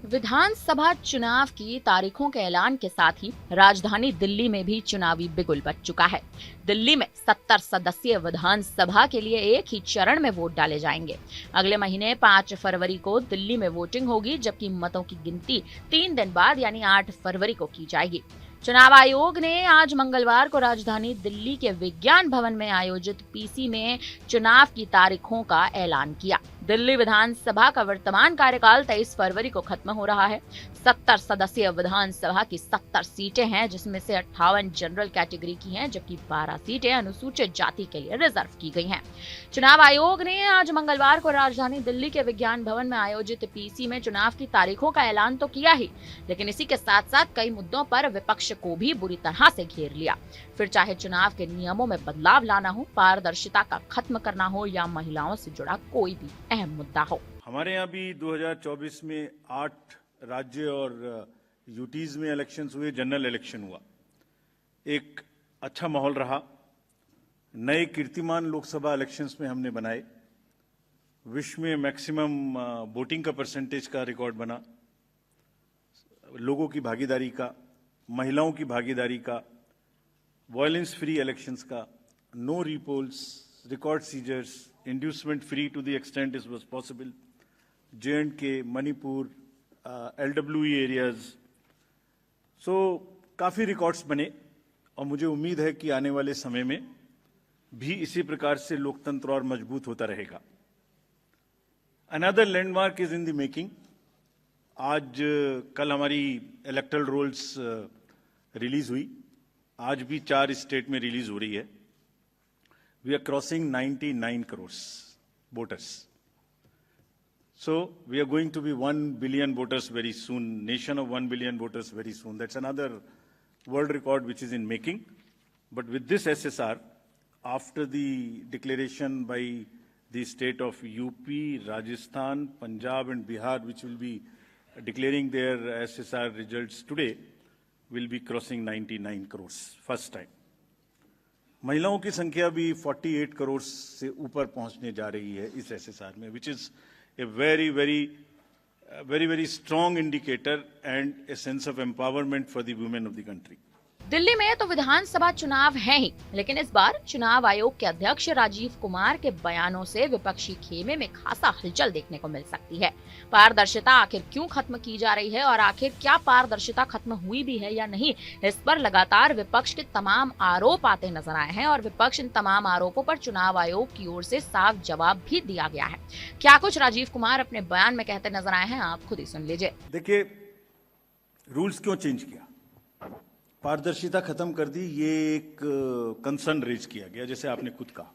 विधानसभा चुनाव की तारीखों के ऐलान के साथ ही राजधानी दिल्ली में भी चुनावी बिगुल बच चुका है। दिल्ली में 70 सदस्यीय विधानसभा के लिए एक ही चरण में वोट डाले जाएंगे। अगले महीने 5 फरवरी को दिल्ली में वोटिंग होगी, जबकि मतों की गिनती 3 दिन बाद यानी 8 फरवरी को की जाएगी। चुनाव आयोग ने आज मंगलवार को राजधानी दिल्ली के विज्ञान भवन में आयोजित पीसी में चुनाव की तारीखों का ऐलान किया। दिल्ली विधानसभा का वर्तमान कार्यकाल 23 फरवरी को खत्म हो रहा है। 70 सदस्यीय विधानसभा की 70 सीटें हैं, जिसमें से 58 जनरल कैटेगरी की हैं, जबकि 12 सीटें अनुसूचित जाति के लिए रिजर्व की गई हैं। चुनाव आयोग ने आज मंगलवार को राजधानी दिल्ली के विज्ञान भवन में आयोजित पीसी में चुनाव की तारीखों का ऐलान तो किया ही, लेकिन इसी के साथ साथ कई मुद्दों पर विपक्ष को भी बुरी तरह से घेर लिया। फिर चाहे चुनाव के नियमों में बदलाव लाना हो, पारदर्शिता का खत्म करना हो या महिलाओं से जुड़ा कोई भी अहम मुद्दा हो। हमारे यहाँ भी 2024 में 8 राज्य और यूटीज में इलेक्शंस हुए, जनरल इलेक्शन हुआ। एक अच्छा माहौल रहा। नए कीर्तिमान लोकसभा इलेक्शंस में हमने बनाए। विश्व में मैक्सिमम वोटिंग का परसेंटेज का रिकॉर्ड बना। लोगों की भागीदारी का, महिलाओं की भागीदारी का, वायलेंस फ्री इलेक्शंस का, no repolls, record seizures, inducement free to the extent it was possible, J&K, Manipur, LWE areas. So काफ़ी रिकॉर्ड्स बने और मुझे उम्मीद है कि आने वाले समय में भी इसी प्रकार से लोकतंत्र और मजबूत होता रहेगा। Another landmark is in the making. आज कल हमारी इलेक्टरल रोल्स रिलीज हुई। आज भी 4 स्टेट में रिलीज हो रही है। We are crossing 99 crores voters. So we are going to be 1 billion voters very soon, nation of 1 billion voters very soon. That's another world record which is in making. But with this SSR, after the declaration by the state of UP, Rajasthan, Punjab and Bihar, which will be declaring their SSR results today, will be crossing 99 crores, first time. महिलाओं की संख्या भी 48 करोड़ से ऊपर पहुंचने जा रही है इस एसएसआर में, which is a very very very very strong indicator and a sense of empowerment for the women of the country. Delhi में तो विधानसभा चुनाव है ही, लेकिन इस बार चुनाव आयोग के अध्यक्ष राजीव कुमार के बयानों से विपक्षी खेमे में खासा हलचल देखने को मिल सकती है। पारदर्शिता आखिर क्यों खत्म की जा रही है और आखिर क्या पारदर्शिता खत्म हुई भी है या नहीं, इस पर लगातार विपक्ष के तमाम आरोप आते नजर आए हैं और विपक्ष इन तमाम आरोपों पर चुनाव आयोग की ओर से साफ जवाब भी दिया गया है। क्या कुछ राजीव कुमार अपने बयान में कहते नजर आए हैं, आप खुद ही सुन लीजिए। देखिए, रूल्स क्यों चेंज किया, पारदर्शिता खत्म कर दी, ये एक कंसर्न रेज किया गया। जैसे आपने खुद कहा,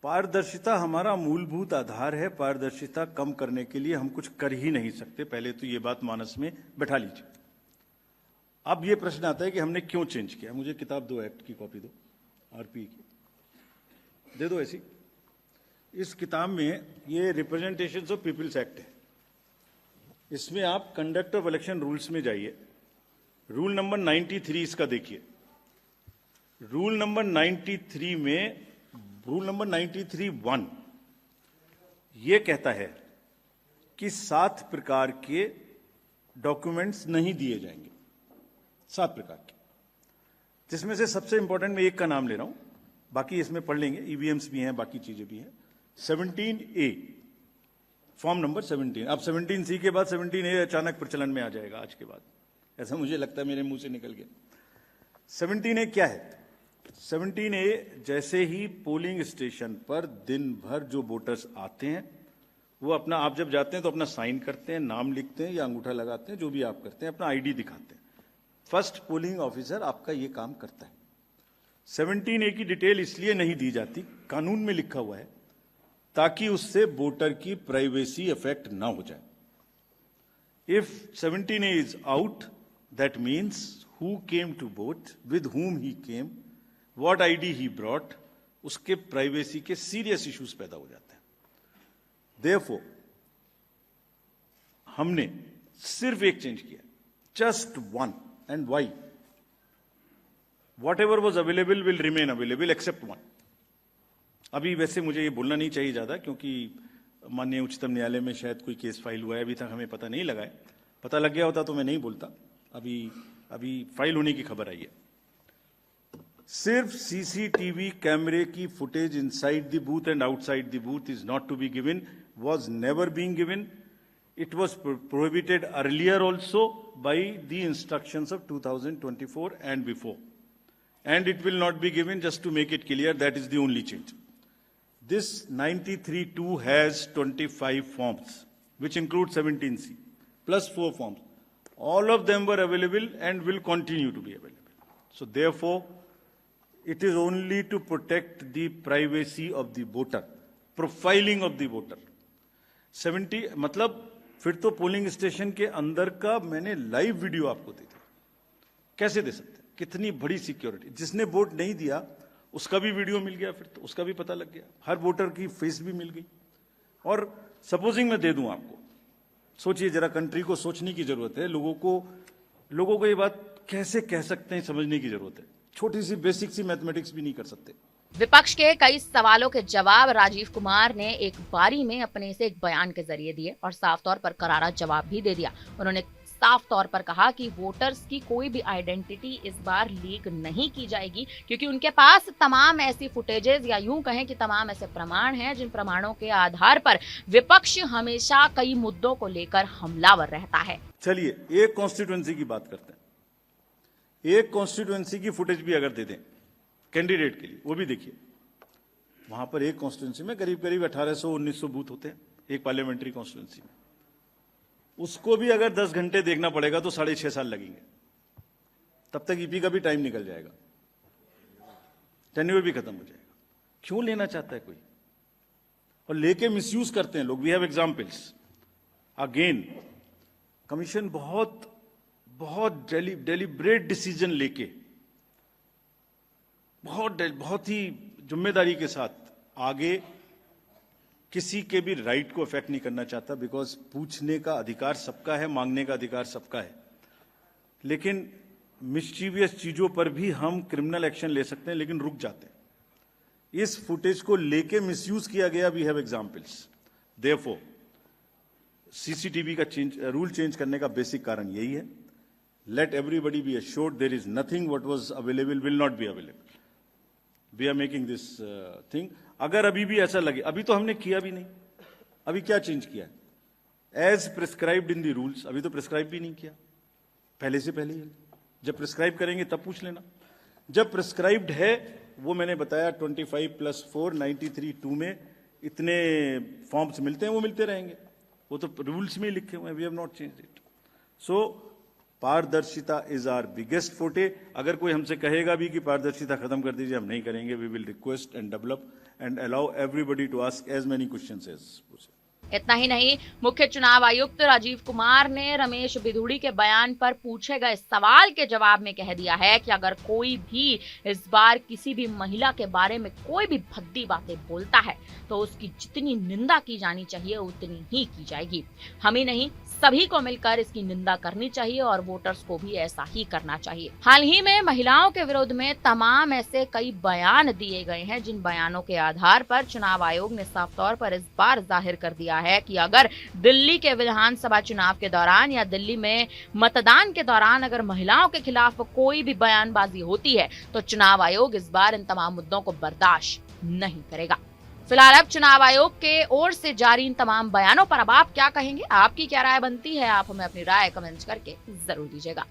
पारदर्शिता हमारा मूलभूत आधार है। पारदर्शिता कम करने के लिए हम कुछ कर ही नहीं सकते। पहले तो ये बात मानस में बैठा लीजिए। अब ये प्रश्न आता है कि हमने क्यों चेंज किया। मुझे किताब दो, एक्ट की कॉपी दो, आरपी की दे दो ऐसी। इस किताब में ये रिप्रेजेंटेशंस ऑफ पीपल्स एक्ट है। इसमें आप कंडक्ट ऑफ इलेक्शन रूल्स में जाइए। रूल नंबर 93 इसका देखिए। रूल नंबर 93 में रूल नंबर 93(1) ये कहता है कि 7 प्रकार के डॉक्यूमेंट्स नहीं दिए जाएंगे। 7 प्रकार के, जिसमें से सबसे इंपॉर्टेंट मैं एक का नाम ले रहा हूं, बाकी इसमें पढ़ लेंगे। ईवीएम्स भी हैं, बाकी चीजें भी हैं। 17A, form number 17। अब 17C के बाद 17A अचानक प्रचलन में आ जाएगा आज के बाद, ऐसा मुझे लगता है, मेरे मुंह से निकल गया। 17A क्या है? 17A, जैसे ही पोलिंग स्टेशन पर दिन भर जो वोटर्स आते हैं, वो अपना, आप जब जाते हैं तो अपना साइन करते हैं, नाम लिखते हैं या अंगूठा लगाते हैं, जो भी आप करते हैं, अपना आईडी दिखाते हैं। फर्स्ट पोलिंग ऑफिसर आपका ये काम करता है। 17A की डिटेल इसलिए नहीं दी जाती, कानून में लिखा हुआ है, ताकि उससे वोटर की प्राइवेसी अफेक्ट ना हो जाए। If 17A is out, that means who came to vote, with whom he came, what ID he brought, उसके प्राइवेसी के सीरियस इश्यूज पैदा हो जाते हैं। Therefore, हमने सिर्फ एक चेंज किया, just one, and why? Whatever was available will remain available except one. अभी वैसे मुझे ये बोलना नहीं चाहिए ज्यादा, क्योंकि माननीय उच्चतम न्यायालय में शायद कोई केस फाइल हुआ है, अभी तक हमें पता नहीं लगा है। पता लग गया होता तो मैं नहीं बोलता। अभी फाइल होने की खबर आई है। सिर्फ सीसीटीवी कैमरे की footage inside the booth and outside the booth is not to be given, was never being given. It was prohibited earlier also by the instructions of 2024 and before. And it will not be given, just to make it clear, that is the only change. This 93-2 has 25 forms, which include 17C, plus 4 forms. All of them were available and will continue to be available. So therefore, it is only to protect the privacy of the voter, profiling of the voter. 70 मतलब फिर तो polling station के अंदर का मैंने live video आपको दे दिया। कैसे दे सकते हैं? कितनी बड़ी सिक्योरिटी। जिसने वोट नहीं दिया उसका भी वीडियो मिल गया, फिर तो उसका भी पता लग गया, हर वोटर की फेस भी मिल गई। और सपोजिंग मैं दे दूं आपको, सोचिए जरा, कंट्री को सोचने की जरूरत है। लोगों को ये बात कैसे कह सकते हैं, समझने की जरूरत है। छोटी सी बेसिक सी मैथमेटिक्स भी नहीं कर सकते। विपक्ष के कई सवालों के जवाब राजीव कुमार ने एक बारी में अपने से एक बयान के जरिए दिए और साफ तौर पर करारा जवाब भी दे दिया। उन्होंने साफ तौर पर कहा कि वोटर्स की कोई भी आइडेंटिटी इस बार लीक नहीं की जाएगी, क्योंकि उनके पास तमाम ऐसी फुटेजेस या यूं कहें कि तमाम ऐसे प्रमाण हैं जिन प्रमाणों के आधार पर विपक्ष हमेशा कई मुद्दों को लेकर हमलावर रहता है। चलिए एक कॉन्स्टिट्यूएंसी की बात करते हैं। एक कॉन्स्टिट्यूएंसी की फुटेज भी अगर दे दें कैंडिडेट के लिए, वो भी देखिए। वहां पर एक कॉन्स्टिट्यूंसी में करीब 1800-1900 बूथ होते हैं एक पार्लियामेंट्री कॉन्स्टिट्यूंसी में। उसको भी अगर 10 घंटे देखना पड़ेगा तो 6.5 साल लगेंगे। तब तक ईपी का भी टाइम निकल जाएगा, टेन्योर भी खत्म हो जाएगा। क्यों लेना चाहता है कोई? और लेके मिसयूज करते हैं लोग। We have examples. Again commission बहुत डेलिब्रेट डिसीजन लेके बहुत ही जिम्मेदारी के साथ आगे किसी के भी राइट को अफेक्ट नहीं करना चाहता, बिकॉज पूछने का अधिकार सबका है, मांगने का अधिकार सबका है। लेकिन मिस्चीवियस चीजों पर भी हम क्रिमिनल एक्शन ले सकते हैं, लेकिन रुक जाते हैं। इस फुटेज को लेके मिसयूज किया गया। We have examples. Therefore CCTV का रूल चेंज करने का बेसिक कारण यही है। Let everybody be assured there is nothing what was available will not be available. We are making this thing. अगर अभी भी ऐसा लगे, अभी तो हमने किया भी नहीं, अभी क्या चेंज किया है? As prescribed in the rules. अभी तो प्रिस्क्राइब भी नहीं किया, पहले से पहले ही। जब प्रिस्क्राइब करेंगे तब पूछ लेना। जब प्रिस्क्राइब्ड है, वो मैंने बताया 25 + 4 93(2) में इतने फॉर्म्स मिलते हैं, वो मिलते रहेंगे। वो तो रूल्स में ही लिखे हुए हैं। We have not changed it. So पारदर्शिता इज आवर बिगेस्ट फोटे। अगर कोई हमसे कहेगा भी कि पारदर्शिता खत्म कर दीजिए, हम नहीं करेंगे। We will request and develop and allow everybody to ask as many questions as. इतना ही नहीं, मुख्य चुनाव आयुक्त राजीव कुमार ने रमेश बिधूड़ी के बयान पर पूछे गए सवाल के जवाब में कह दिया है कि अगर कोई भी इस बार किसी भी महिला के बारे में कोई भी भद्दी बातें बोलता है तो उसकी जितनी निंदा की जानी चाहिए उतनी ही की जाएगी। हम ही नहीं, सभी को मिलकर इसकी निंदा करनी चाहिए और वोटर्स को भी ऐसा ही करना चाहिए। हाल ही में महिलाओं के विरोध में तमाम ऐसे कई बयान दिए गए हैं, जिन बयानों के आधार पर चुनाव आयोग ने साफ तौर पर इस बार जाहिर कर दिया है कि अगर दिल्ली के विधानसभा चुनाव के दौरान या दिल्ली में मतदान के दौरान अगर महिलाओं के खिलाफ कोई भी बयानबाजी होती है तो चुनाव आयोग इस बार इन तमाम मुद्दों को बर्दाश्त नहीं करेगा। फिलहाल अब चुनाव आयोग के ओर से जारी इन तमाम बयानों पर अब आप क्या कहेंगे? आपकी क्या राय बनती है? आप हमें अपनी राय कमेंट करके जरूर दीजिएगा।